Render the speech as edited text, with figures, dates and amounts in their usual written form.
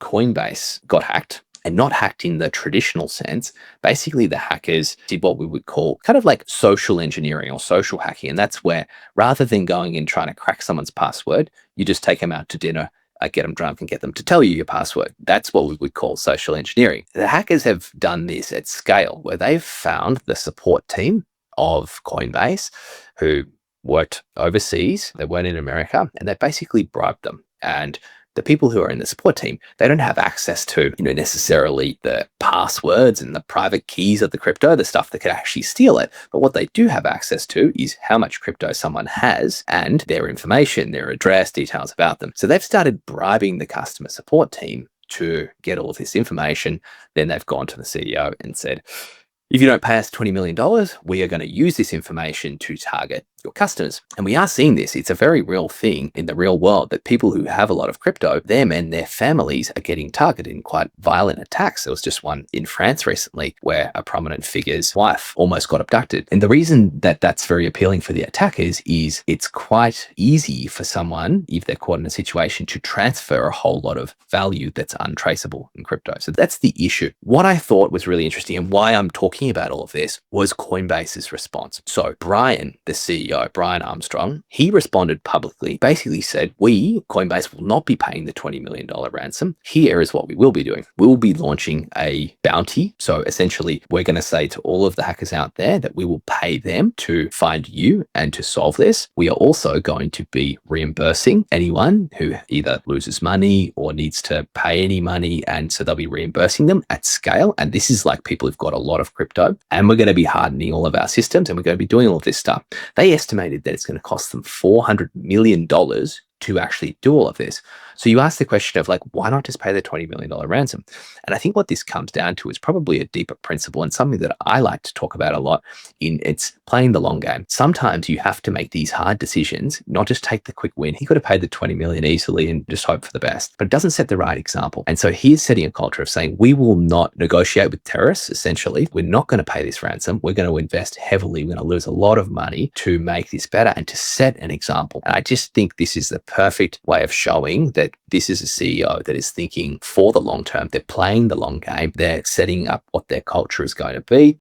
Coinbase got hacked, and not hacked in the traditional sense. Basically, the hackers did what we would call kind of like social engineering or social hacking. And that's where rather than going and trying to crack someone's password, you just take them out to dinner, get them drunk and get them to tell you your password. That's what we would call social engineering. The hackers have done this at scale where they've found the support team of Coinbase who worked overseas, they weren't in America, and they basically bribed them. And the people who are in the support team, they don't have access to, necessarily the passwords and the private keys of the crypto, the stuff that could actually steal it. But what they do have access to is how much crypto someone has and their information, their address, details about them. So they've started bribing the customer support team to get all of this information. Then they've gone to the CEO and said, if you don't pay us $20 million, we are going to use this information to target your customers. And we are seeing this. It's a very real thing in the real world that people who have a lot of crypto, them and their families are getting targeted in quite violent attacks. There was just one in France recently where a prominent figure's wife almost got abducted. And the reason that that's very appealing for the attackers is it's quite easy for someone, if they're caught in a situation, to transfer a whole lot of value that's untraceable in crypto. So that's the issue. What I thought was really interesting and why I'm talking about all of this was Coinbase's response. So Brian, the CEO, Brian Armstrong, he responded publicly, basically said, we, Coinbase, will not be paying the $20 million ransom. Here is what we will be doing. We will be launching a bounty. So essentially, we're going to say to all of the hackers out there that we will pay them to find you and to solve this. We are also going to be reimbursing anyone who either loses money or needs to pay any money. And so they'll be reimbursing them at scale. And this is like people who've got a lot of crypto. And we're going to be hardening all of our systems and we're going to be doing all of this stuff. They estimated that it's going to cost them $400 million to actually do all of this. So you ask the question of like, why not just pay the $20 million ransom? And I think what this comes down to is probably a deeper principle and something that I like to talk about a lot in it's playing the long game. Sometimes you have to make these hard decisions, not just take the quick win. He could have paid the 20 million easily and just hope for the best, but it doesn't set the right example. And so he's setting a culture of saying, we will not negotiate with terrorists. Essentially, we're not going to pay this ransom. We're going to invest heavily. We're going to lose a lot of money to make this better and to set an example. And I just think this is the perfect way of showing that this is a CEO that is thinking for the long term. They're playing the long game. They're setting up what their culture is going to be.